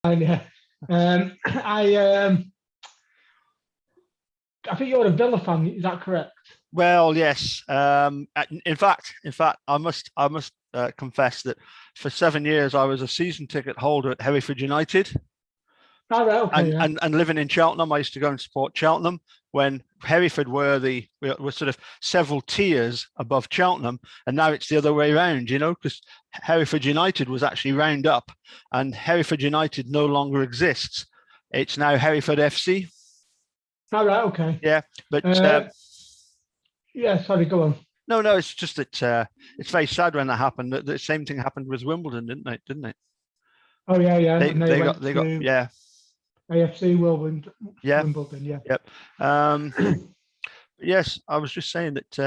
And I think you're a Villa fan. Is that correct? Well, yes. In fact, I must confess that for 7 years I was a season ticket holder at Hereford United. Oh, right, okay, and living in Cheltenham, I used to go and support Cheltenham when Hereford were sort of several tiers above Cheltenham, and now it's the other way around, because Hereford United was actually round up, and Hereford United no longer exists. It's now Hereford FC. All right, okay. Yeah, but yeah, sorry, go on. No, it's just that it's very sad when that happened. The same thing happened with Wimbledon, didn't it? Oh yeah. They got yeah. AFC Wimbledon. Yeah. Wimbledon, yeah. Yep. Yes, I was just saying that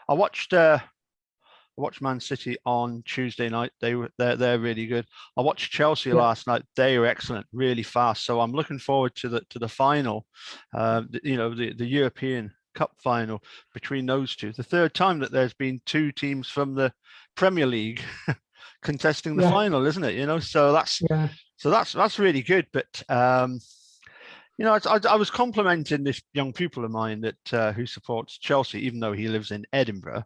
I watched Man City on Tuesday night. They're really good. I watched Chelsea last night. They were excellent, really fast. So I'm looking forward to the final. The European Cup final between those two. The third time that there's been two teams from the Premier League contesting the final, isn't it? So that's really good. But I was complimenting this young pupil of mine that who supports Chelsea, even though he lives in Edinburgh,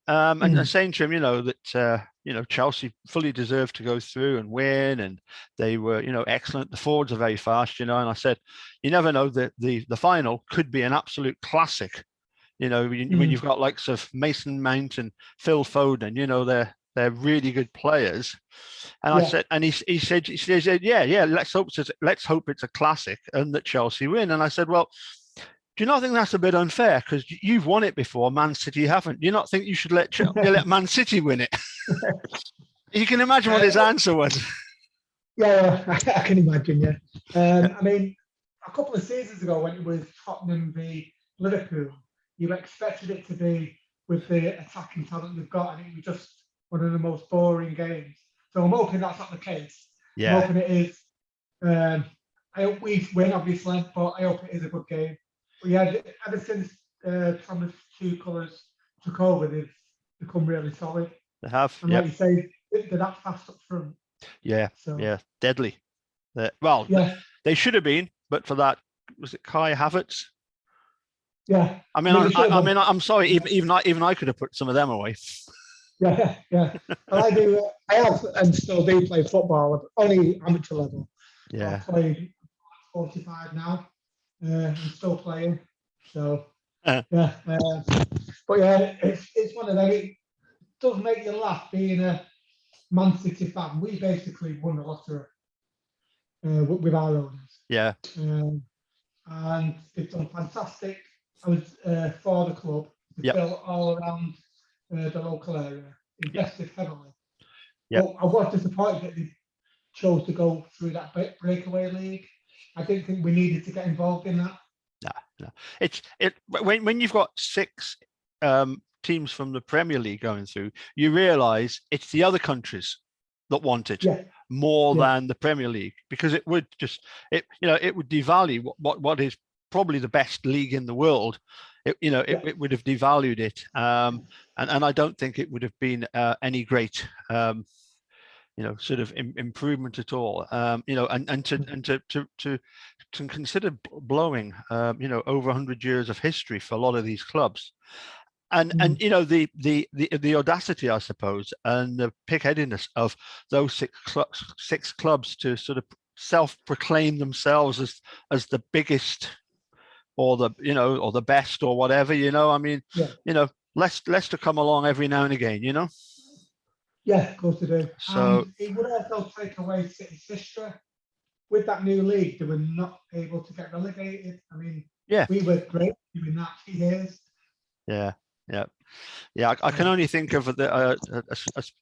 and saying to him, that Chelsea fully deserved to go through and win, and they were, excellent. The forwards are very fast, and I said, you never know that the final could be an absolute classic. When you've got likes of Mason Mount and Phil Foden, they're really good players. And I said, and he said, yeah, let's hope it's a classic and that Chelsea win. And I said, well, do you not think that's a bit unfair? Because you've won it before, Man City haven't. Do you not think you should let Man City win it? You can imagine what his answer was. Yeah, I can imagine, yeah. I mean, a couple of seasons ago when it was Tottenham v Liverpool, you expected it to be with the attacking talent we've got, and it was just one of the most boring games. So I'm hoping that's not the case. Yeah. I'm hoping it is. I hope we win, obviously, but I hope it is a good game. We had, ever since Thomas Tuchel took over, they've become really solid. They have. And like you say, they're that fast up front. Yeah. So. Yeah. Deadly. They should have been, but for that, was it Kai Havertz? Yeah. I mean, I'm sorry. Even I could have put some of them away. Yeah. I have and still do play football, only amateur level. Yeah. I play 45 now. I'm still playing. So but yeah, it's one of them. It does make you laugh being a Man City fan. We basically won the lottery with our owners. Yeah. And they've done fantastic. I was for the club. They built all around the local area, invested heavily. Yeah. But I was disappointed that they chose to go through that breakaway league. I didn't think we needed to get involved in that. No. When you've got 6 teams from the Premier League going through, you realise it's the other countries that want it more than the Premier League, because it would it would devalue what is probably the best league in the world. It would have devalued it, and I don't think it would have been any great sort of improvement at all. And to consider blowing over 100 years of history for a lot of these clubs. And the audacity, I suppose, and the pig-headedness of those six clubs to sort of self-proclaim themselves as the biggest or the best or whatever, I mean, Leicester come along every now and again, Yeah, of course they do. So and it would also take away City's history. With that new league, they were not able to get relegated. I mean, we were great doing that for years. Yeah. I can only think of a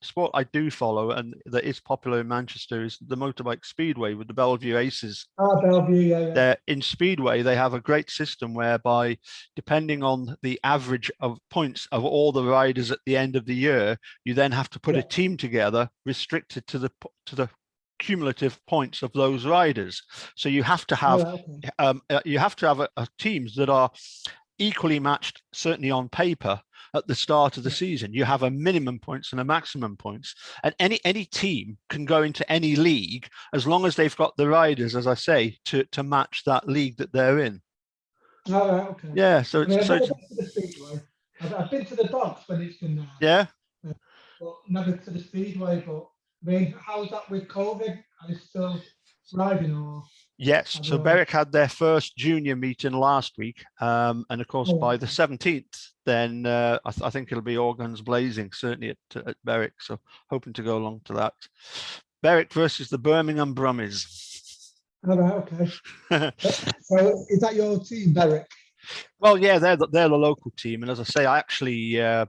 sport I do follow and that is popular in Manchester is the motorbike speedway with the Bellevue Aces. Oh, Bellevue, yeah. In speedway, they have a great system whereby, depending on the average of points of all the riders at the end of the year, you then have to put a team together restricted to the cumulative points of those riders. So you have to have teams that are equally matched, certainly on paper, at the start of the season. You have a minimum points and a maximum points, and any team can go into any league as long as they've got the riders, as I say, to match that league that they're in. All right, okay. Yeah, so I mean, I've so never it's, been to the Speedway. I've been to the docks when it's been there, yeah. but never to the Speedway. But I mean, how's that with COVID? Are they still riding or? Yes, so Berwick had their first junior meeting last week, and of course by the 17th, then I think it'll be all guns blazing, certainly at Berwick. So hoping to go along to that. Berwick versus the Birmingham Brummies. All right, okay. So is that your team, Berwick? Well, yeah, they're the local team, and as I say, I actually I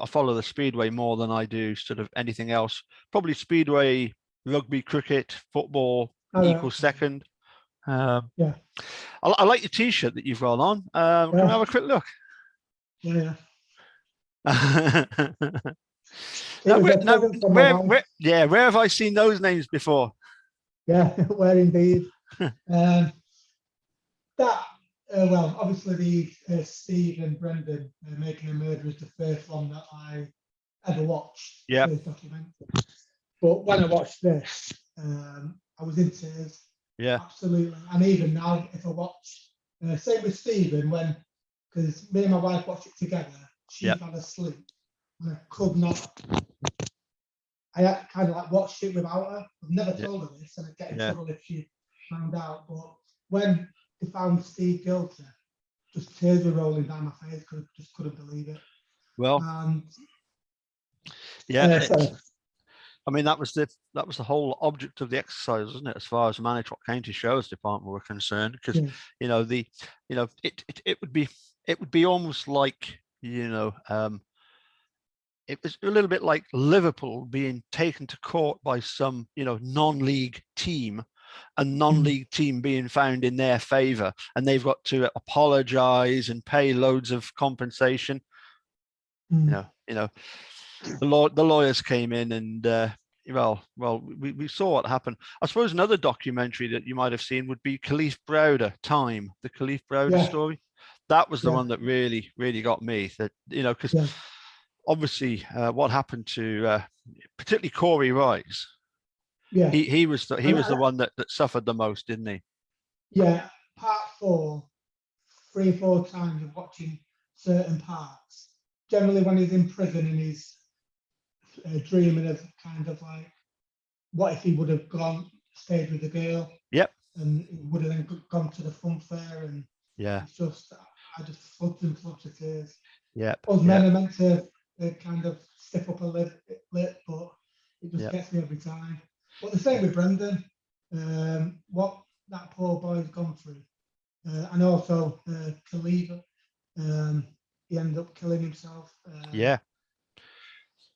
follow the Speedway more than I do sort of anything else. Probably Speedway, rugby, cricket, football equals second. Yeah. I like your T-shirt that you've got on. Can we have a quick look? Yeah. Where have I seen those names before? Yeah, where indeed. Well, obviously the Steve and Brendan Making a Murder is the first one that I ever watched. Yeah. First documentary. But when I watched this, I was in tears. Yeah. Absolutely. And even now, if I watch, same with Stephen, because me and my wife watched it together, she fell asleep. And I could not. I kind of like watched it without her. I've never told her this, and I'd get in trouble if she found out. But when they found Steve guilty, just tears were rolling down my face. Just couldn't believe it. Well, I mean, that was the whole object of the exercise, wasn't it? As far as the Manitowoc County Sheriff's Department were concerned, because it would be almost like it was a little bit like Liverpool being taken to court by some non-league team, a non-league team being found in their favor, and they've got to apologize and pay loads of compensation. The lawyers came in and we saw what happened. I suppose another documentary that you might have seen would be Khalif Browder, the Khalif Browder story. That was the one that really got me. That because obviously what happened to particularly Corey Rice. Yeah, he was the one that suffered the most, didn't he? Yeah, part 4, 3 or 4 times of watching certain parts. Generally, when he's in prison and he's dreaming of kind of like, what if he would have stayed with the girl? Yep. And he would have then gone to the fun fair, and it's just, I just floods and floods of tears. Yeah. Us men are meant to kind of stiff up a lip, but it just gets me every time. But the same with Brendan, what that poor boy's gone through, and also Khalif, he ended up killing himself.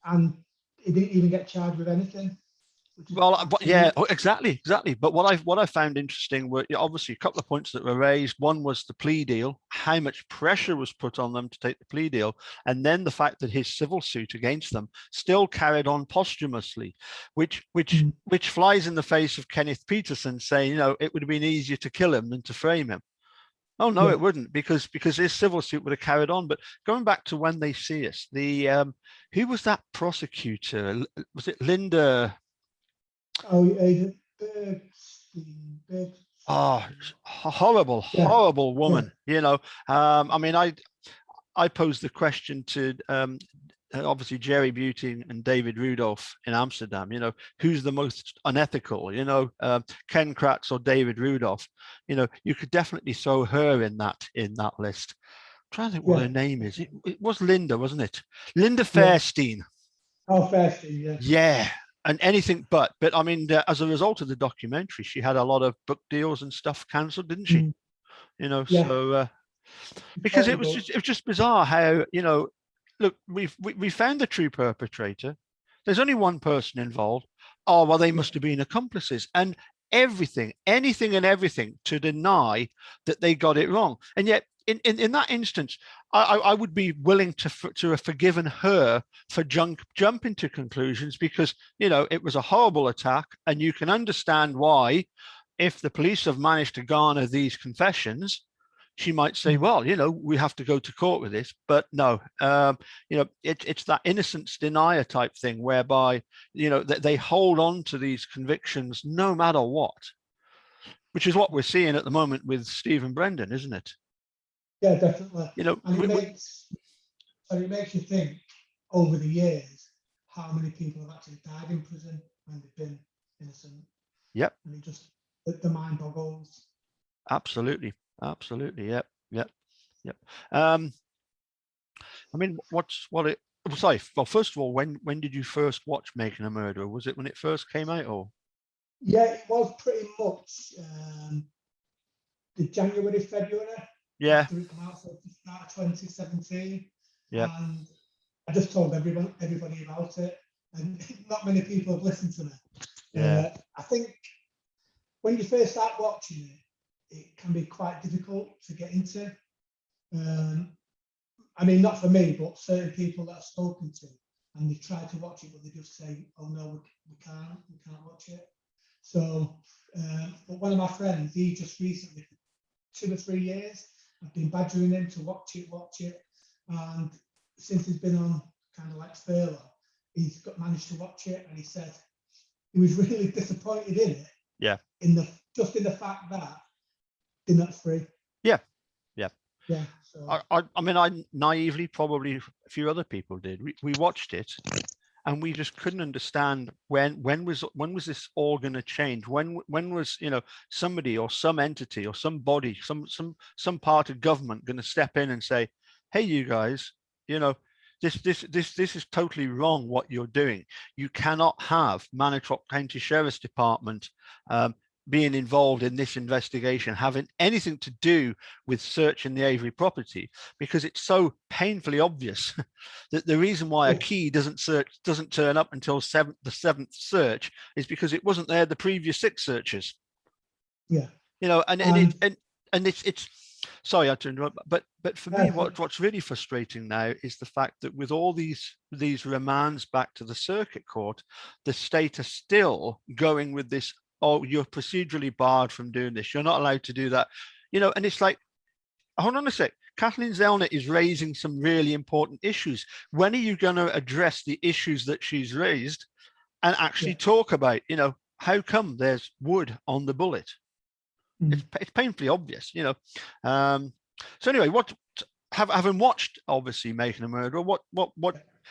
And he didn't even get charged with anything. Well, exactly. But what I found interesting were obviously a couple of points that were raised. One was the plea deal, how much pressure was put on them to take the plea deal, and then the fact that his civil suit against them still carried on posthumously, which flies in the face of Kenneth Peterson saying, it would have been easier to kill him than to frame him. Oh no, it wouldn't, because his civil suit would have carried on. But going back to When They See Us, who was that prosecutor? Was it Linda? Oh, horrible woman. I mean, I posed the question to obviously Jerry Buting and David Rudolph in Amsterdam. Who's the most unethical? Ken Kratz or David Rudolph? You could definitely throw her in that list. I'm trying to think what her name is. It was Linda, wasn't it? Linda Fairstein. Oh, Fairstein, yeah. Yeah. And anything but I mean, as a result of the documentary, she had a lot of book deals and stuff cancelled, didn't she? So because it was just bizarre how look, we found the true perpetrator. There's only one person involved. Oh well, they must have been accomplices, and anything and everything to deny that they got it wrong. And yet, in that instance, I would be willing to have forgiven her for jumping to conclusions, because it was a horrible attack, and you can understand why, if the police have managed to garner these confessions, she might say, well, we have to go to court with this. But no, it's that innocence denier type thing whereby, they hold on to these convictions no matter what, which is what we're seeing at the moment with Steve and Brendan, isn't it? Yeah, definitely. And we, it makes you think over the years how many people have actually died in prison when they've been innocent. Yep. And it just, the mind boggles. Absolutely. Yep. Sorry. Well, first of all, when did you first watch Making a Murderer? Was it when it first came out, or? Yeah, it was pretty much the January, February. Yeah. After it came out, so the start of 2017. Yeah. And I just told everybody about it, and not many people have listened to me. Yeah. I think when you first start watching it can be quite difficult to get into. I mean, not for me, but certain people that I've spoken to, and they try to watch it, but they just say, "Oh no, we can't watch it." So, but one of my friends, he just recently, for 2 or 3 years, I've been badgering him to watch it, and since he's been on kind of like furlough, he's managed to watch it, and he said he was really disappointed in it. Yeah. In the fact that they're not free. Yeah. Yeah. So I mean, I naively, probably a few other people did. We watched it, and we just couldn't understand when was this all going to change? When was somebody or some entity or some body, some part of government going to step in and say, "Hey, you guys, this is totally wrong what you're doing. You cannot have Manitrop County Sheriff's Department being involved in this investigation, having anything to do with searching the Avery property, because it's so painfully obvious that the reason why a key doesn't turn up until the seventh search is because it wasn't there the previous 6 searches." Yeah. And it's sorry, I turned around, but for me, what's really frustrating now is the fact that with all these remands back to the circuit court, the state are still going with this, "Oh, you're procedurally barred from doing this. You're not allowed to do that." And it's like, hold on a sec. Kathleen Zellner is raising some really important issues. When are you going to address the issues that she's raised and actually talk about, how come there's wood on the bullet? It's painfully obvious, So anyway, having watched obviously Making a Murderer, what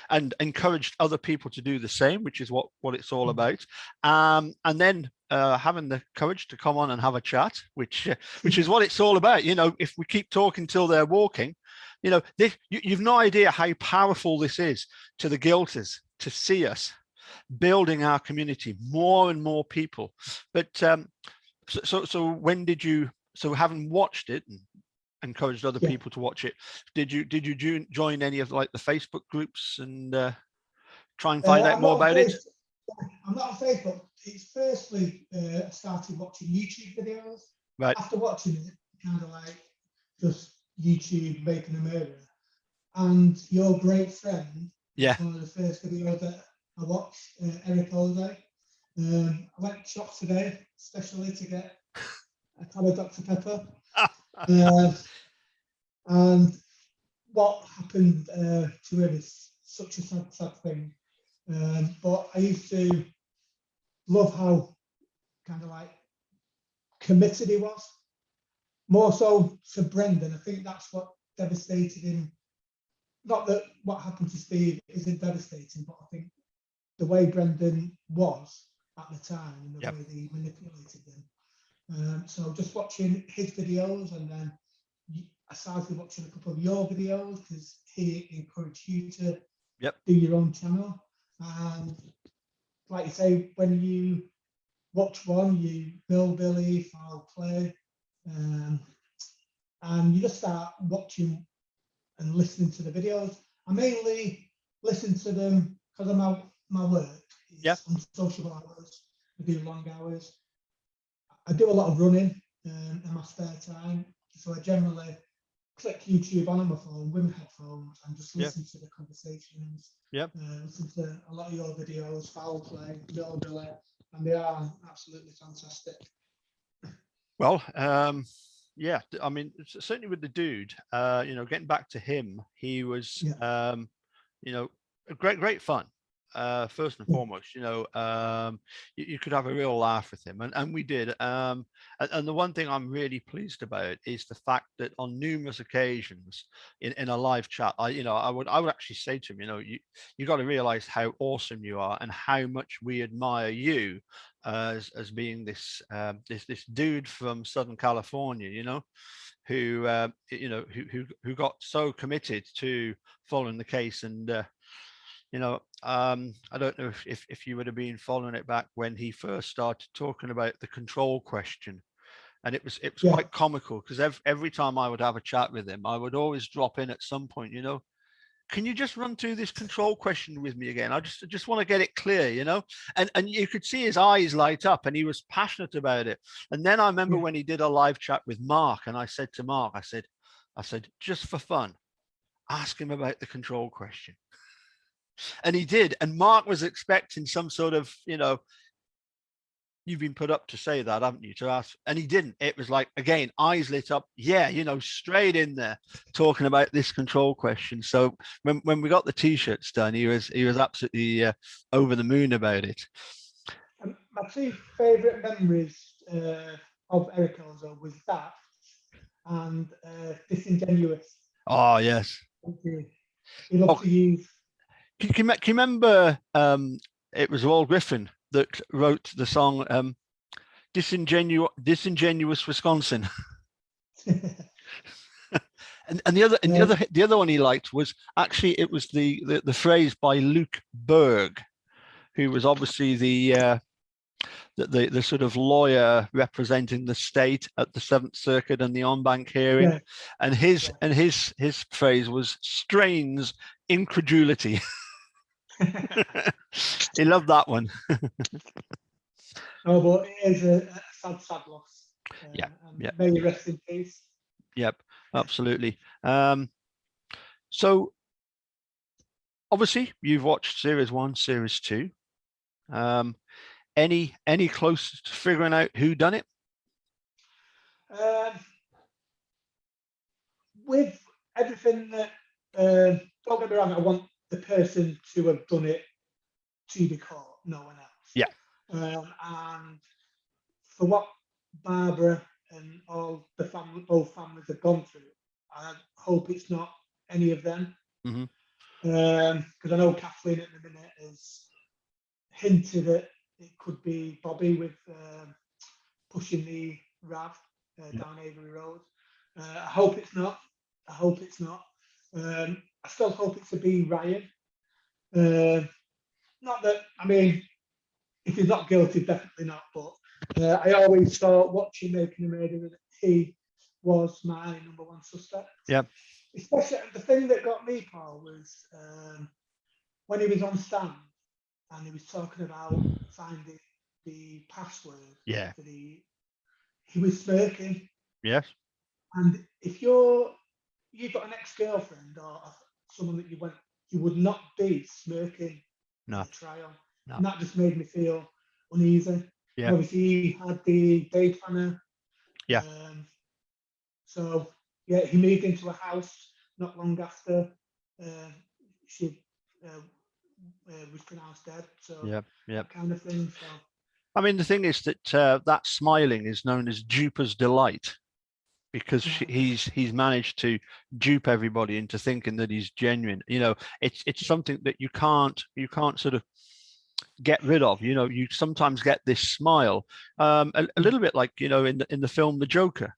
and encouraged other people to do the same, which is what it's all about, and then having the courage to come on and have a chat, which is what it's all about. If we keep talking till they're walking, you've no idea how powerful this is to the guilters to see us building our community, more and more people. But so when did you, having watched it and encouraged other people to watch it, did you join any of like the Facebook groups and try and find out more about it? I'm not on Facebook. It's firstly I started watching YouTube videos. Right. After watching it, kind of like just YouTube Making a Murderer, and your great friend. Yeah. One of the first videos that I watched, Eric Holiday. I went to shops today, especially to get a can of Dr. Pepper. And what happened to him is such a sad thing. But I used to love how kind of like committed he was. More so to Brendan. I think that's what devastated him. Not that what happened to Steve isn't devastating, but I think the way Brendan was at the time and the way they manipulated them. So just watching his videos, and then I started watching a couple of your videos because he encouraged you to do your own channel. And like you say, when you watch one, you Billy, foul play, and you just start watching and listening to the videos. I mainly listen to them because I'm out my work. It's unsociable hours. I do long hours. I do a lot of running in my spare time. So I generally click YouTube on my phone with my headphones and just listen to the conversations. Listen to a lot of your videos, foul play, Billy, and they are absolutely fantastic. Well, yeah, I mean, certainly with the dude, getting back to him, he was, Yeah. great fun. First and Yeah. foremost, you could have a real laugh with him, and we did. And the one thing I'm really pleased about is the fact that on numerous occasions in a live chat, I would actually say to him, you got to realize how awesome you are and how much we admire you as being this dude from Southern California, who got so committed to following the case. And I don't know if you would have been following it back when he first started talking about the control question. And it was Yeah. quite comical because every time I would have a chat with him, I would always drop in at some point, can you just run through this control question with me again? I just want to get it clear, and you could see his eyes light up and he was passionate about it. And then I remember Yeah. when he did a live chat with Marc, and I said to Marc, I said, just for fun, ask him about the control question. And he did. And Marc was expecting some sort of, you've been put up to say that, haven't you? To ask, and he didn't. It was like, again, eyes lit up. Yeah, straight in there talking about this control question. So when we got the t-shirts done, he was absolutely over the moon about it. My two favourite memories of Eric Elzo was that and Disingenuous. Oh yes. He loved Oh, to use. can you remember? It was Walt Griffin that wrote the song "Disingenuous Wisconsin." And the other one he liked was actually, it was the phrase by Luke Berg, who was obviously the sort of lawyer representing the state at the Seventh Circuit and the en banc hearing. Yeah. And his phrase was "strains incredulity." He loved that one. No, but it is a sad loss. Yeah, And yeah, may you rest in peace. yep, absolutely. So obviously you've watched series 1, series 2. Any close to figuring out who done it? With everything that, don't get me wrong, I want the person to have done it to be caught, no one else. Yeah. And for what Barbara and all the family, both families have gone through, I hope it's not any of them. Mm-hmm. Because I know Kathleen at the minute has hinted that it could be Bobby with pushing the RAV down Avery Road. I hope it's not. I hope it's not. I still hope it's a B Ryan. Not that, I mean, if he's not guilty, definitely not. But I always thought, watching Making a Murderer, that he was my number one suspect. Yeah. Especially the thing that got me, Paul, was when he was on stand and he was talking about finding the password. Yeah. That he was smirking. Yes. And if you've got an ex-girlfriend or someone that you would not be smirking No. at a trial. No. And that just made me feel uneasy. Yeah. And obviously, he had the day planner. Yeah. So yeah, he moved into a house not long after she was pronounced dead. So yeah. that kind of thing. So I mean, the thing is that that smiling is known as duper's delight, because he's managed to dupe everybody into thinking that he's genuine. It's something that you can't sort of get rid of. You sometimes get this smile, a little bit like in the film The Joker.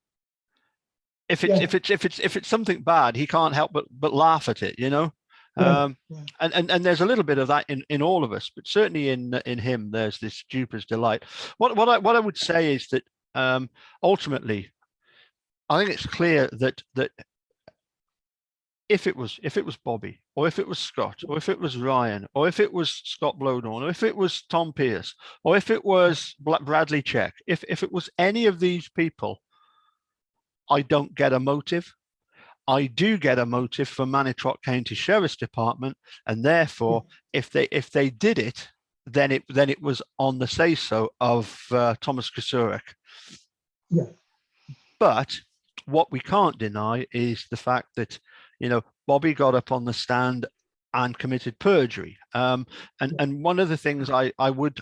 If it's something bad, he can't help but laugh at it. And there's a little bit of that in all of us, but certainly in him, there's this duper's delight. What I would say is that ultimately, I think it's clear that if it was Bobby, or if it was Scott, or if it was Ryan, or if it was Scott Blowdorn, or if it was Tom Pierce, or if it was Bradley Check, if it was any of these people, I don't get a motive. I do get a motive for Manitrot County Sheriff's Department, and therefore, if they did it, then it was on the say so of Thomas Kusurek. Yeah. But what we can't deny is the fact that, Bobby got up on the stand and committed perjury. And one of the things I would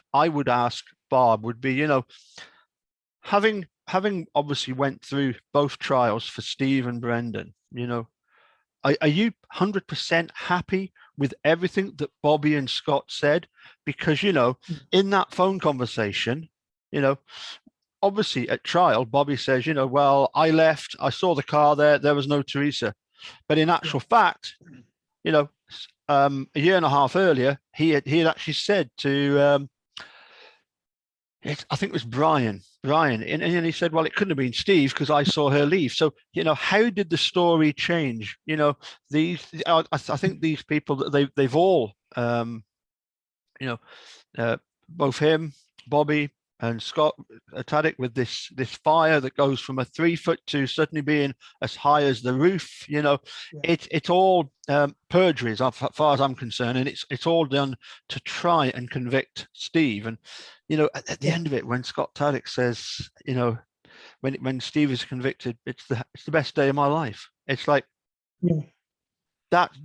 ask Bob would be, having obviously went through both trials for Steve and Brendan, are you 100% happy with everything that Bobby and Scott said? Because, in that phone conversation, obviously at trial, Bobby says, well, I left, I saw the car there was no Teresa. But in actual fact, a year and a half earlier, he had actually said to, I think it was Brian, and he said, well, it couldn't have been Steve because I saw her leave. So, how did the story change? I think these people, they've all, both him, Bobby, and Scott Taddick, with this fire that goes from a 3 foot to suddenly being as high as the roof. It's all perjury as far as I'm concerned, and it's all done to try and convict Steve. And at the end of it, when Scott Taddick says, when Steve is convicted, it's the best day of my life. It's like that's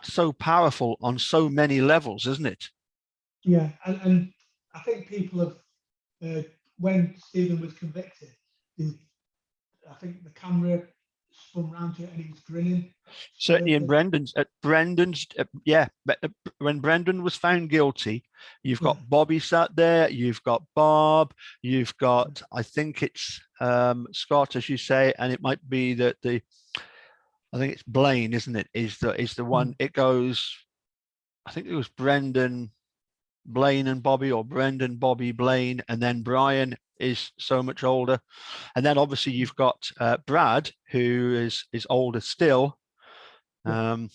so powerful on so many levels, isn't it? Yeah, and I think people have, when Stephen was convicted, I think the camera spun round to it and he was grinning. Certainly in Brendan's, when Brendan was found guilty, you've got Bobby sat there, you've got Bob, you've got, I think it's Scott, as you say, and it might be that I think it's Blaine, isn't it? Is the one, it goes, I think it was Brendan, Blaine and Bobby, or Brendan, Bobby, Blaine, and then Brian is so much older. And then obviously you've got Brad, who is older still. And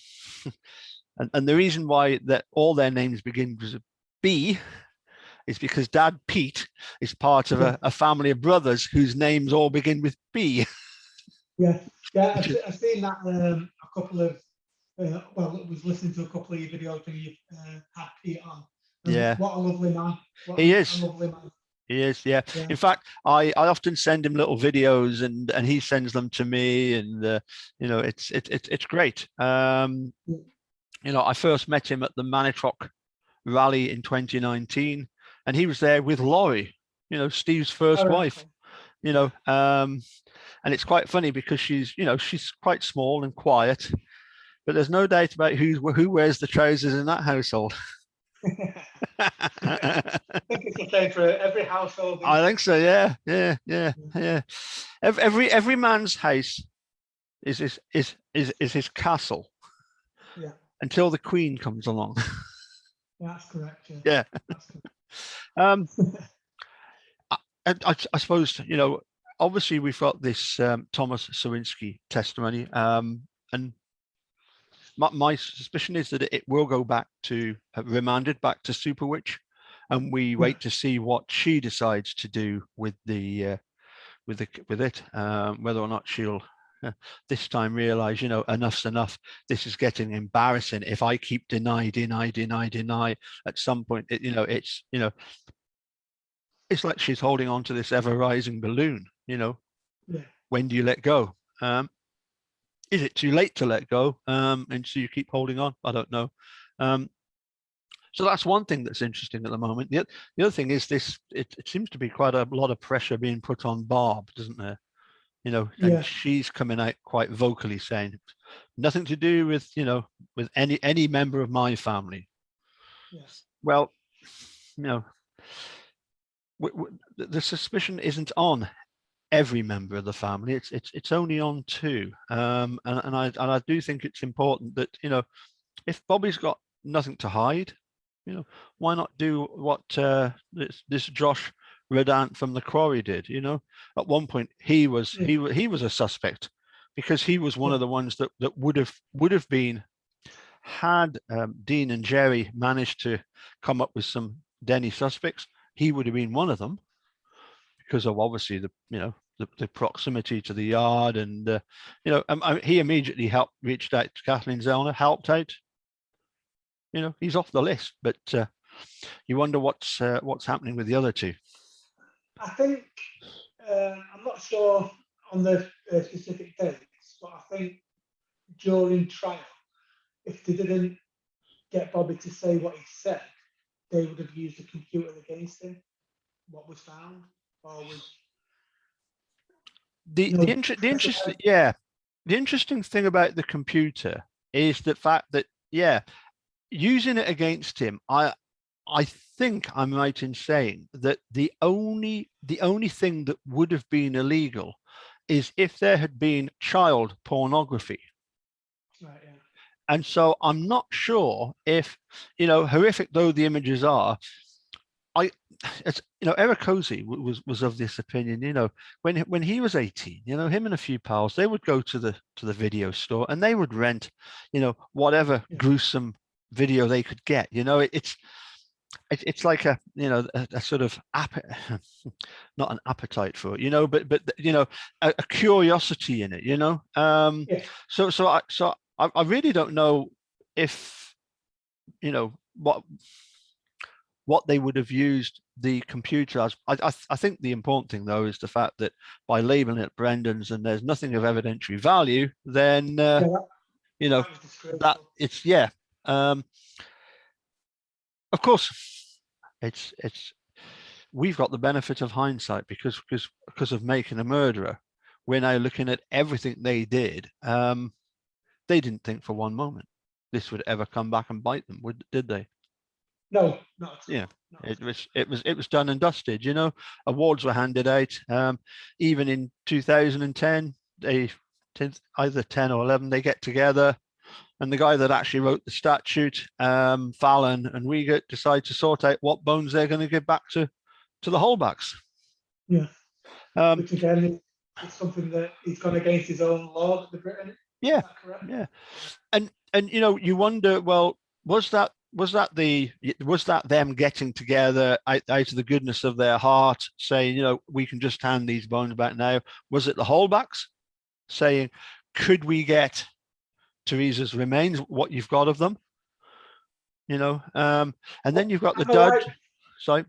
the reason why that all their names begin with a B is because Dad Pete is part of a family of brothers whose names all begin with B. I've seen that a couple of, well, I was listening to a couple of your videos when you had Pete on. What a lovely man. He is. A lovely man. He is, yeah. In fact, I often send him little videos, and he sends them to me, and it's great. I first met him at the Manitrock rally in 2019, and he was there with Laurie, Steve's first wife. And it's quite funny because she's quite small and quiet, but there's no doubt about who wears the trousers in that household. I think it's the same for every household. I think so. Yeah. Every man's house is his castle. Yeah. Until the Queen comes along. That's correct. Yeah. That's correct. I suppose obviously we've got this Thomas Sawinski testimony, and my suspicion is that it will go back to remanded back to Super Witch, and we wait to see what she decides to do with it, whether or not she'll this time realize, enough's enough. This is getting embarrassing. If I keep deny, at some point, it's like she's holding on to this ever rising balloon. When do you let go? Is it too late to let go? And so you keep holding on? I don't know. So that's one thing that's interesting at the moment. The other thing is this, it seems to be quite a lot of pressure being put on Barb, doesn't there? And she's coming out quite vocally saying nothing to do with, with any member of my family. Well, the suspicion isn't on every member of the family. It's only on two. And I do think it's important that, if Bobby's got nothing to hide, why not do what this Josh Redant from the Quarry did? At one point he was a suspect, because he was one of the ones that would have been, had Dean and Jerry managed to come up with some Denny suspects, he would have been one of them, because of obviously the proximity to the yard, and he immediately reached out to Kathleen Zellner, helped out. He's off the list, but you wonder what's happening with the other two. I think I'm not sure on the specific dates, but I think during trial, if they didn't get Bobby to say what he said, they would have used the computer against him. What was found, or was the interesting the interesting thing about the computer is the fact that using it against him, I think I'm right in saying that the only thing that would have been illegal is if there had been child pornography. right? Yeah. And so I'm not sure if, horrific though the images are, Eric Cozy was of this opinion. When he was 18, him and a few pals, they would go to the video store and they would rent, whatever gruesome video they could get. It's like a sort of not an appetite for it, but a curiosity in it. So I really don't know if what they would have used the computer as. I think the important thing though is the fact that by labeling it Brendan's and there's nothing of evidentiary value, then that it's of course it's we've got the benefit of hindsight because of making a murderer. We're now looking at everything they did. They didn't think for one moment this would ever come back and bite them, did they? No, not at all. Yeah, it was done and dusted. Awards were handed out. Even in 2010, either 10 or 11, they get together, and the guy that actually wrote the statute, Fallon and Wiegert, decide to sort out what bones they're going to give back to the Holbachs. Yeah. Which again is something that he's gone against his own law that they've written. Yeah. Is that correct? Yeah. And you wonder, well, was that them getting together out of the goodness of their heart, saying, we can just hand these bones back now? Was it the Holbachs saying, could we get Teresa's remains, what you've got of them? And then you've got the Dudge. Sorry.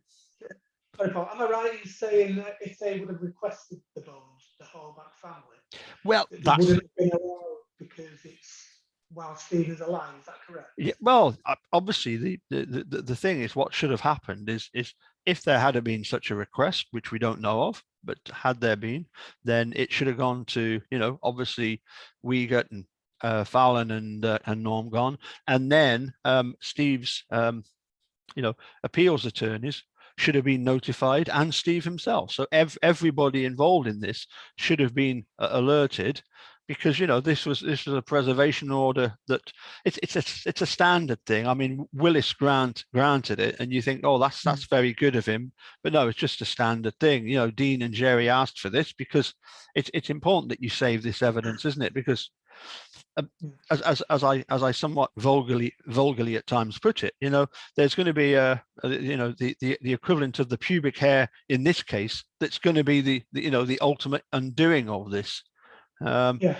Sorry, Paul. Am I right in saying that if they would have requested the bones, the Holbach family, well, that wouldn't have been allowed because it's while Stephen's alive? Is that correct? Yeah. Well, obviously, the thing is, what should have happened is if there had been such a request, which we don't know of, but had there been, then it should have gone to obviously Wiegert and Fallon and Norm gone, and then Steve's appeals attorneys should have been notified, and Steve himself. So everybody involved in this should have been alerted, because this was a preservation order that it's a standard thing. I mean, Willis granted it, and you think, oh, that's very good of him, but no, it's just a standard thing. Dean and Jerry asked for this because it's important that you save this evidence, isn't it? Because as I somewhat vulgarly at times put it, there's going to be the equivalent of the pubic hair in this case that's going to be the ultimate undoing of this. I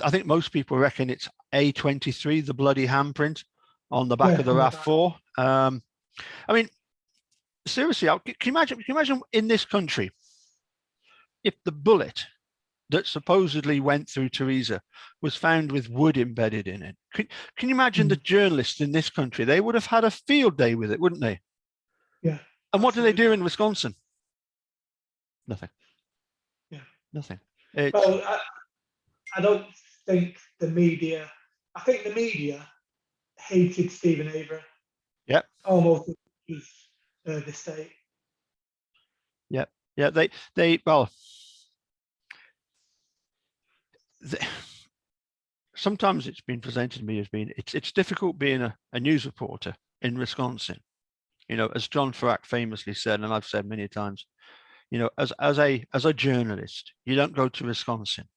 think most people reckon it's A23, the bloody handprint on the back of the RAV4. I mean, seriously, can you imagine in this country if the bullet that supposedly went through Teresa was found with wood embedded in it? Can you imagine the journalists in this country? They would have had a field day with it, wouldn't they? Yeah. And what do they do in Wisconsin? Nothing. Yeah. Nothing. Well, I don't think the media. I think the media hated Stephen Avery. Yep. Almost as the state. Yep. Yeah. They sometimes it's been presented to me as being it's difficult being a news reporter in Wisconsin. As John Farrack famously said, and I've said many times, as a journalist, you don't go to Wisconsin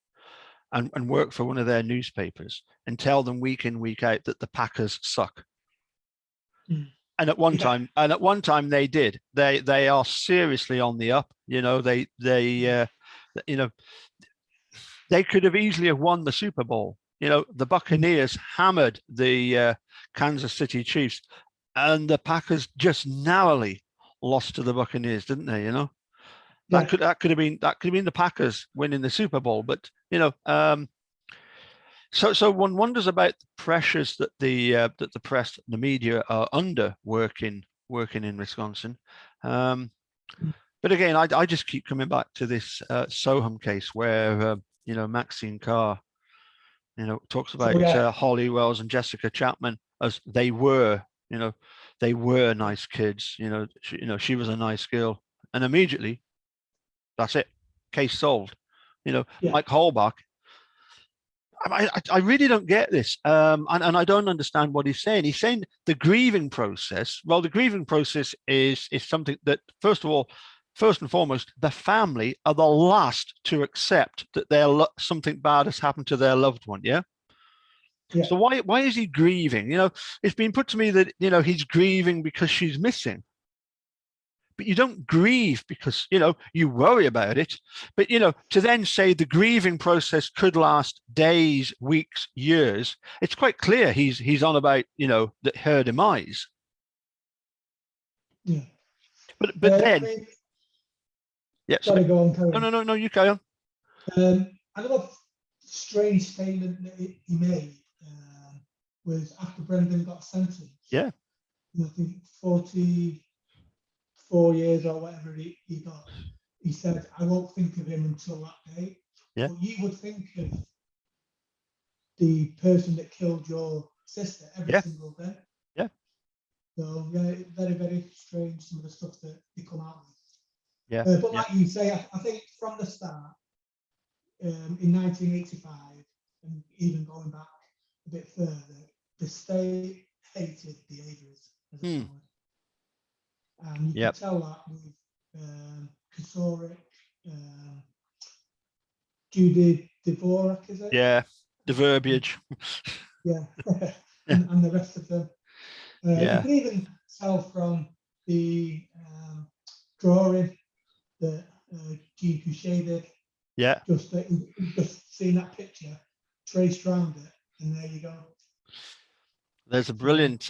and work for one of their newspapers and tell them week in, week out that the Packers suck. And at one time they did. They are seriously on the up. They could have easily have won the Super Bowl. The Buccaneers hammered the Kansas City Chiefs, and the Packers just narrowly lost to the Buccaneers, didn't they? That could have been the Packers winning the Super Bowl. But so one wonders about the pressures that the press, the media are under working in Wisconsin. But again, I just keep coming back to this Soham case where Maxine Carr talks about Holly Wells and Jessica Chapman as they were nice kids. She was a nice girl, and immediately that's it, case solved. Mike Holbach. I really don't get this, and I don't understand what he's saying. He's saying the grieving process. Well, the grieving process is something that, first and foremost, the family are the last to accept that something bad has happened to their loved one. Yeah. So why is he grieving? It's been put to me that he's grieving because she's missing. But you don't grieve because you worry about it. But to then say the grieving process could last days, weeks, years, it's quite clear he's on about her demise. Yeah. But then, sorry, go on. No, you carry on. Another strange statement that he made was after Brendan got sentenced. Yeah. I think 44 years or whatever he got. He said, "I won't think of him until that day." Yeah. But you would think of the person that killed your sister every single day. Yeah. So very, very strange, some of the stuff that they come out with. Yeah. But like you say, I think from the start, in 1985, and even going back a bit further, the state hated behaviours as a family. And you can tell that with Kasoric, Judy Dvorak, is it? Yeah, the verbiage. Yeah, and the rest of them. You can even tell from the drawing that Jean Couché did. Yeah. Just seeing that picture, traced around it, and there you go. There's a brilliant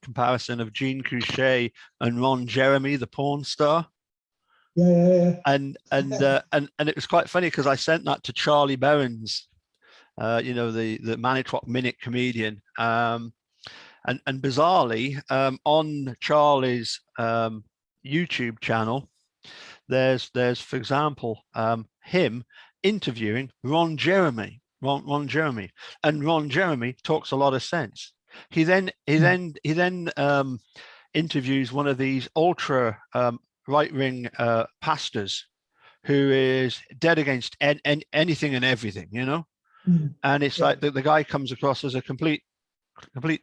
comparison of Jean Couché and Ron Jeremy, the porn star. Yeah. And it was quite funny because I sent that to Charlie Berens, the Manitowoc Minute comedian. And bizarrely, on Charlie's YouTube channel, there's for example him interviewing Ron Jeremy, and Ron Jeremy talks a lot of sense. He then interviews one of these ultra right-wing pastors who is dead against anything and everything, and it's like the guy comes across as a complete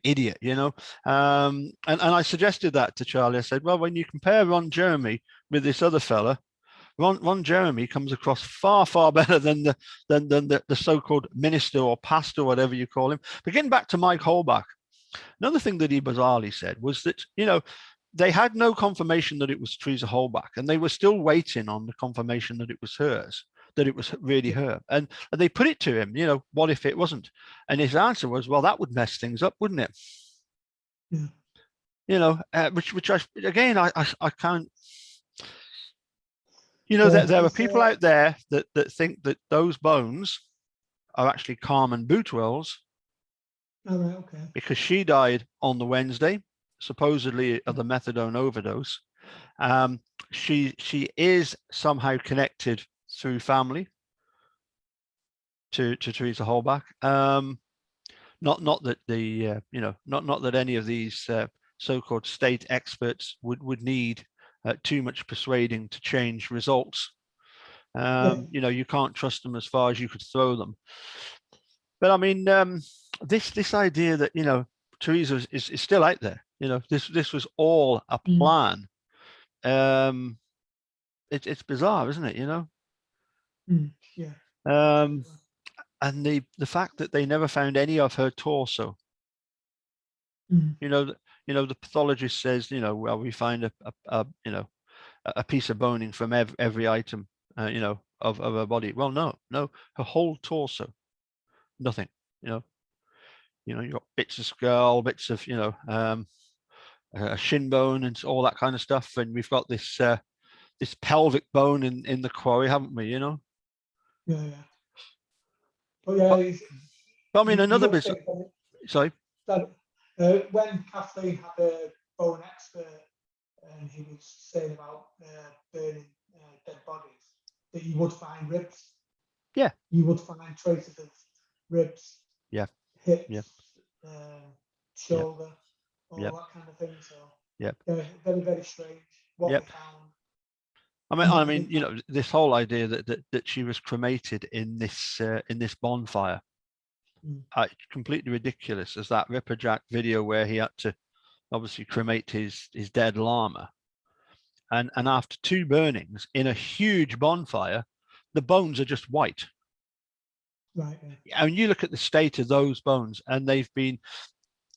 idiot, and I suggested that to Charlie. I said, well, when you compare Ron Jeremy with this other fella, Ron Jeremy comes across far better than the so-called minister or pastor, whatever you call him. But getting back to Mike Holbach, another thing that he bizarrely said was that they had no confirmation that it was Teresa Holbach, and they were still waiting on the confirmation that it was hers, that it was really her. And they put it to him, what if it wasn't? And his answer was, well, that would mess things up, wouldn't it? Yeah. Which I can't. There are people out there that think that those bones are actually Carmen Boutwell's. All right, okay. Because she died on the Wednesday, supposedly of the methadone overdose. She is somehow connected through family to Teresa Holbach. Not that the not that any of these so-called state experts would need too much persuading to change results. You can't trust them as far as you could throw them. But I mean, this idea that Teresa is still out there. This was all a plan. It's bizarre, isn't it? Yeah. And the fact that they never found any of her torso. The pathologist says, well, we find a piece of boning from every item, of her body. Well, no, her whole torso, nothing. You got bits of skull, bits of a shin bone, and all that kind of stuff. And we've got this this pelvic bone in the quarry, haven't we? You know. Yeah, yeah. But yeah, But I mean, you another got to bit. think Sorry. that when Kathleen had a bone expert and he was saying about burning dead bodies, that you would find ribs. Yeah. You would find traces of ribs. Yeah. Hips. Yeah. Shoulder. All Yep. that kind of thing. So Yep. yeah, very, very strange what Yep. they found. I mean, you know, this whole idea that she was cremated in this bonfire, completely ridiculous. As that Ripperjack video where he had to obviously cremate his dead llama, and after 2 burnings in a huge bonfire, the bones are just white. Right. Yeah. And you look at the state of those bones, and they've been,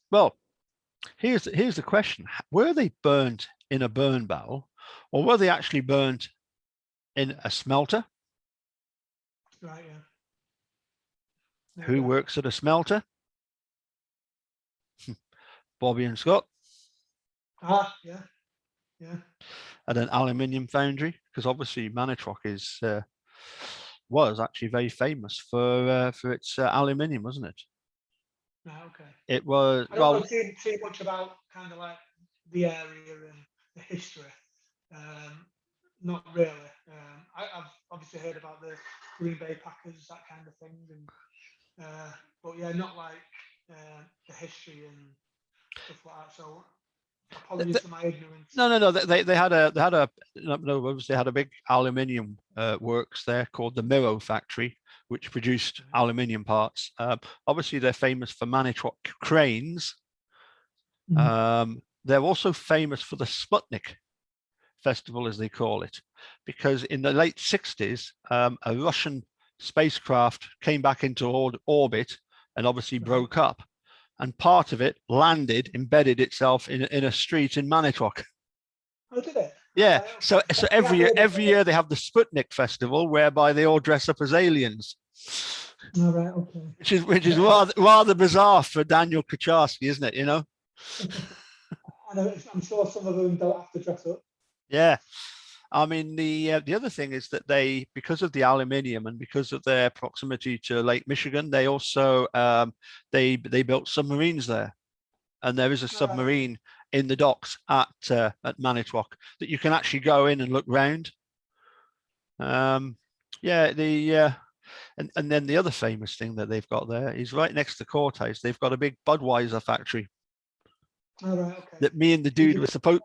well, here's the question: were they burnt in a burn barrel, or were they actually burnt in a smelter? Right. Yeah. Who works at a smelter? Bobby and Scott. Yeah. At an aluminium foundry, because obviously Manitrock was actually very famous for its aluminium, wasn't it? Okay. It was. I don't know too much about kind of like the area and the history. Not really. I've obviously heard about the Green Bay Packers, that kind of thing, and but yeah, not like the history and stuff like that. So apologies for my ignorance. No. They had a they had a big aluminium works there called the Miro factory, which produced aluminium parts. Obviously, they're famous for Manitrock cranes. They're also famous for the Sputnik festival, as they call it, because in the late 60s, a Russian spacecraft came back into orbit and obviously broke up. And part of it embedded itself in a street in Manitrock. Oh, did it? Yeah. So every year they have the Sputnik festival, whereby they all dress up as aliens. All right. Okay. Which is rather bizarre for Daniel Kaczarski, isn't it? You know. I'm sure some of them don't have to dress up. Yeah. I mean, the other thing is that they, because of the aluminium and because of their proximity to Lake Michigan, they also they built submarines there, and there is a submarine in the docks at Manitrock that you can actually go in and look round. And then the other famous thing that they've got there is right next to the courthouse. They've got a big Budweiser factory. All right, okay. That me and the dude were supposed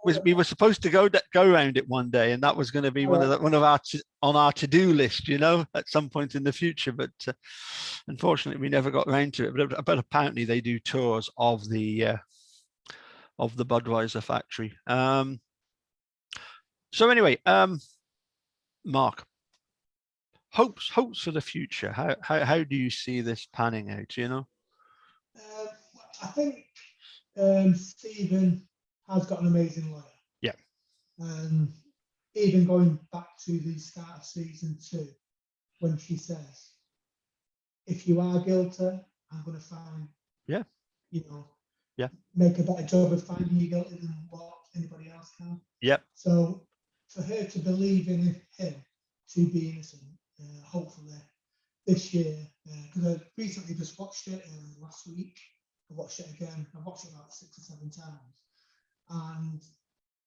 to go around it one day, and that was going to be one of our on our to-do list, you know, at some point in the future. But unfortunately, we never got around to it. But apparently, they do tours of the Budweiser factory. So anyway, Mark, hopes for the future. How do you see this panning out? You know, I think Stephen has got an amazing lawyer. Yeah. Even going back to the start of season 2, when she says, "If you are guilty, I'm going to find." Yeah. You know. Yeah. Make a better job of finding you guilty than what anybody else can. Yep. So for her to believe in him to be innocent, hopefully this year, because I recently just watched it last week. I watched it again. I watched it about 6 or 7 times,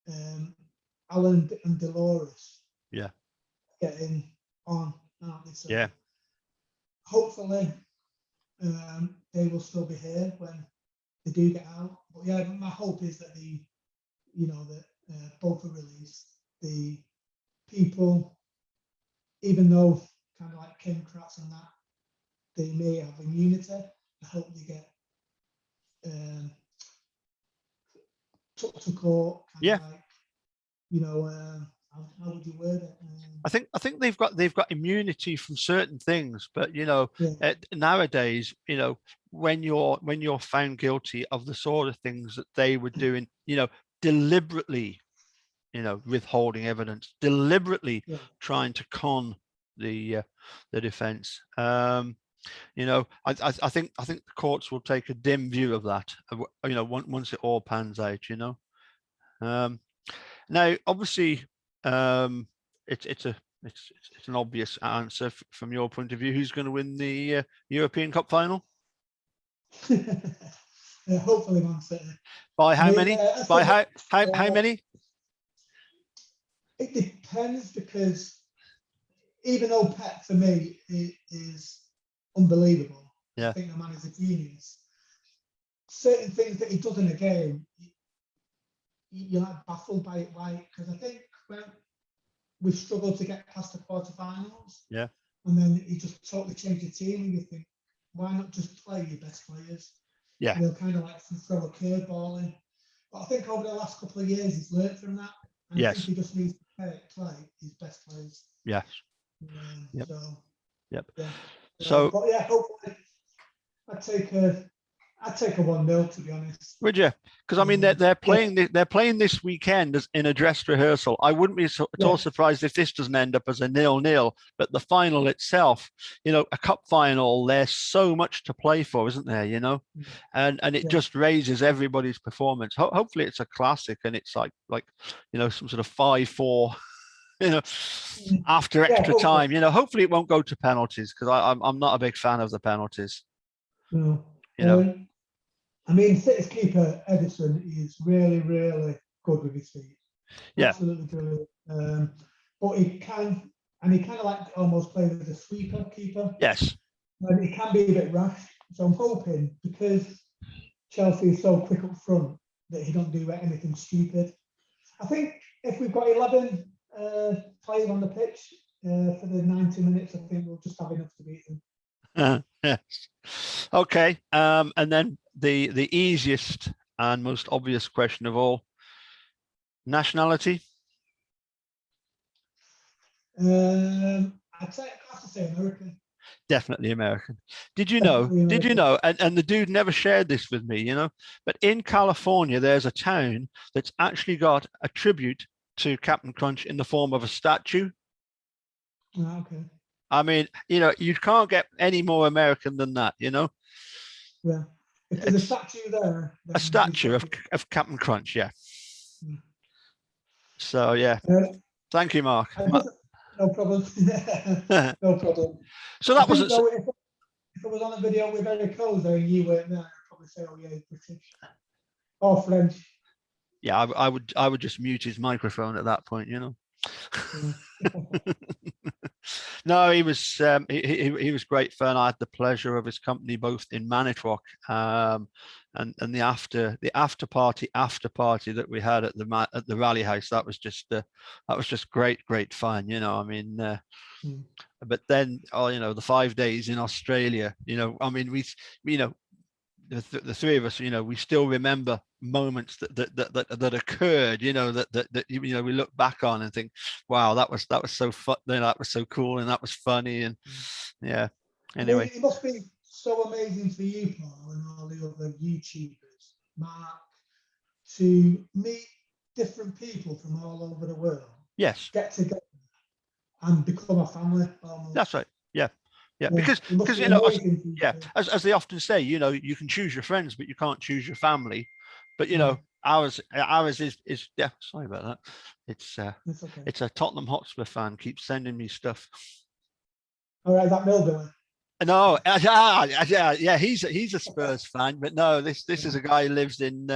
and Alan and Dolores, getting on, aren't they? So yeah. Hopefully, they will still be here when they do get out. But yeah, my hope is that both are released. The people, even though kind of like Kim Kratz and that, they may have immunity. I hope they get took to court. Kind of like, how would you word it? I think they've got immunity from certain things, but nowadays, when you're found guilty of the sort of things that they were doing, deliberately, withholding evidence, deliberately trying to con the defense. I think the courts will take a dim view of that. Once it all pans out. Now, obviously, it's an obvious answer from your point of view. Who's going to win the European Cup final? Hopefully, Man City. By how many? By how many? It depends, because even though Pep for me is unbelievable, Yeah. I think the man is a genius. Certain things that he does in a game, you're like baffled by it. Why? Because I think when we've struggled to get past the quarterfinals, Yeah, and then he just totally changed the team, and you think, why not just play your best players? yeah, And they'll kind of like throw a curveball in. But I think over the last couple of years, he's learned from that. And I think yes, he just needs to play his best players. yes, yep, So, yep. yeah. So, but yeah, hopefully, I'd take a 1-0, to be honest. would you? Because I mean, they're playing this weekend as in a dress rehearsal. I wouldn't be at all surprised if this doesn't end up as a 0-0. But the final itself, a cup final, there's so much to play for, isn't there? And it just raises everybody's performance. Hopefully, it's a classic, and it's like some sort of 5-4. After extra time. Hopefully it won't go to penalties, because I'm not a big fan of the penalties. No. I mean, City's keeper Edison is really, really good with his feet. Yeah, absolutely brilliant. But he can, and he kind of like almost plays as a sweeper keeper. Yes. And he can be a bit rash. So I'm hoping, because Chelsea is so quick up front, that he don't do anything stupid. I think if we've got 11 players on the pitch for the 90 minutes, I think we'll just have enough to beat them. Yes. Okay. And then the easiest and most obvious question of all: nationality. I'd have to say American. Definitely American. Did you know? And the dude never shared this with me, but in California, there's a town that's actually got a tribute to Captain Crunch in the form of a statue. Okay. I mean, you can't get any more American than that, Yeah. If there's a statue there. A statue of Captain Crunch, yeah. So, yeah. Thank you, Mark. No problem. No problem. So that wasn't. If it was on a video with Eric Koza and you weren't there, I'd probably say, "Oh yeah, he's British or French." Yeah, I would just mute his microphone at that point, No, he was he was great fun. I had the pleasure of his company both in Manitowoc and the after party that we had at the Rally House. That was just great fun. I mean, but then the 5 days in Australia. I mean, we the three of us, we still remember moments that occurred, that we look back on and think, wow, that was so fun, that was so cool, and that was funny, and yeah. Anyway, it must be so amazing for you, Paul, and all the other YouTubers, Marc, to meet different people from all over the world. Yes. Get together and become a family. Almost. That's right. Yeah. Yeah, because as they often say, you can choose your friends, but you can't choose your family. But ours is yeah. Sorry about that. It's okay. It's a Tottenham Hotspur fan keeps sending me stuff. All right, that Millbilly. No, yeah, he's a Spurs fan, but no, this is a guy who lives in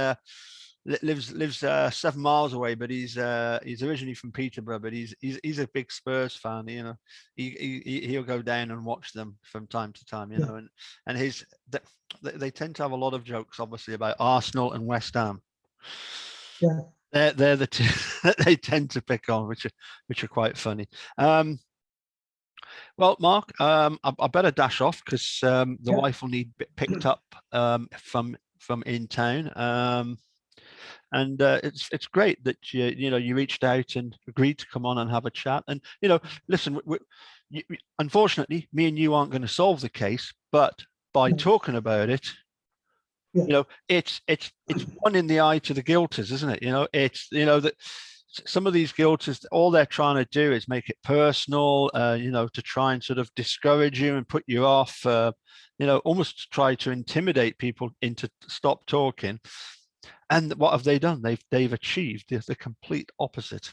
lives 7 miles away, but he's originally from Peterborough, but he's a big Spurs fan. He'll go down and watch them from time to time. And they tend to have a lot of jokes, obviously, about Arsenal and West Ham. Yeah, they're the two that they tend to pick on, which are quite funny. Well, Mark, I better dash off because the wife will need picked up from in town. And it's great that you reached out and agreed to come on and have a chat. And listen, unfortunately, me and you aren't going to solve the case, but by talking about it, it's one in the eye to the guilters, isn't it? It's that some of these guilters, all they're trying to do is make it personal, to try and sort of discourage you and put you off, almost try to intimidate people into stop talking. And what have they done? They've achieved the complete opposite.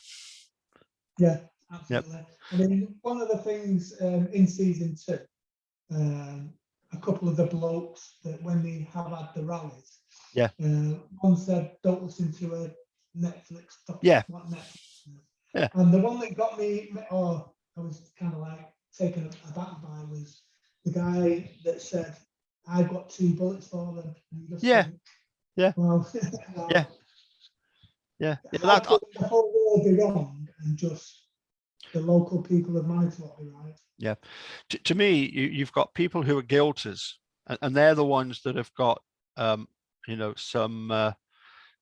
Yeah, absolutely. I mean, one of the things in season 2, a couple of the blokes that when they have had the rallies, Yeah. one said, "Don't listen to a Netflix stuff." Yeah. What Netflix is. Yeah. And the one that got me, or I was kind of like taken aback by, was the guy that said, "I've got 2 bullets for them." And you just think, Yeah. well, Yeah. Yeah. how can the whole world be wrong and just the local people of Manitowoc be right? Yeah. To me, you've got people who are guilters, and they're the ones that have got,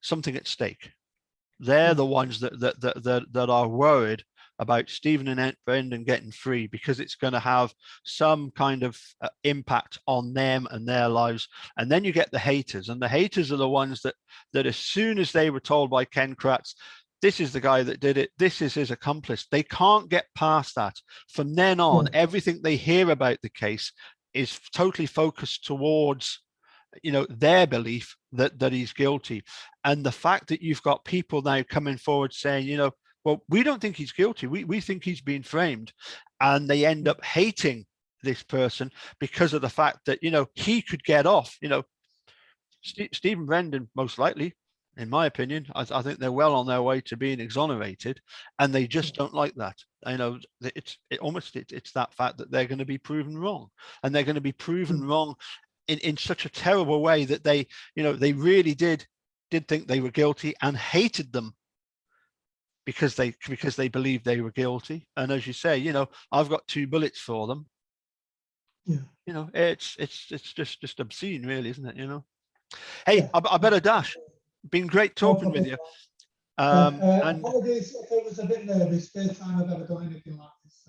something at stake. They're the ones that are worried about Stephen and Brendan getting free because it's going to have some kind of impact on them and their lives. And then you get the haters, and the haters are the ones that as soon as they were told by Ken Kratz, this is the guy that did it, this is his accomplice, they can't get past that. From then on, everything they hear about the case is totally focused towards their belief that he's guilty. And the fact that you've got people now coming forward saying, well, we don't think he's guilty, we think he's been framed, and they end up hating this person because of the fact that he could get off. Stephen Brendan, most likely, in my opinion, I think they're well on their way to being exonerated, and they just don't like that. It's that fact that they're going to be proven wrong, and they're going to be proven wrong in such a terrible way that they really did think they were guilty and hated them because they believed they were guilty. And as you say, I've got 2 bullets for them. It's just obscene, really, isn't it? Hey, I better dash. Been great talking with you. Apologies if it was a bit nervous. First time I've ever done anything like this.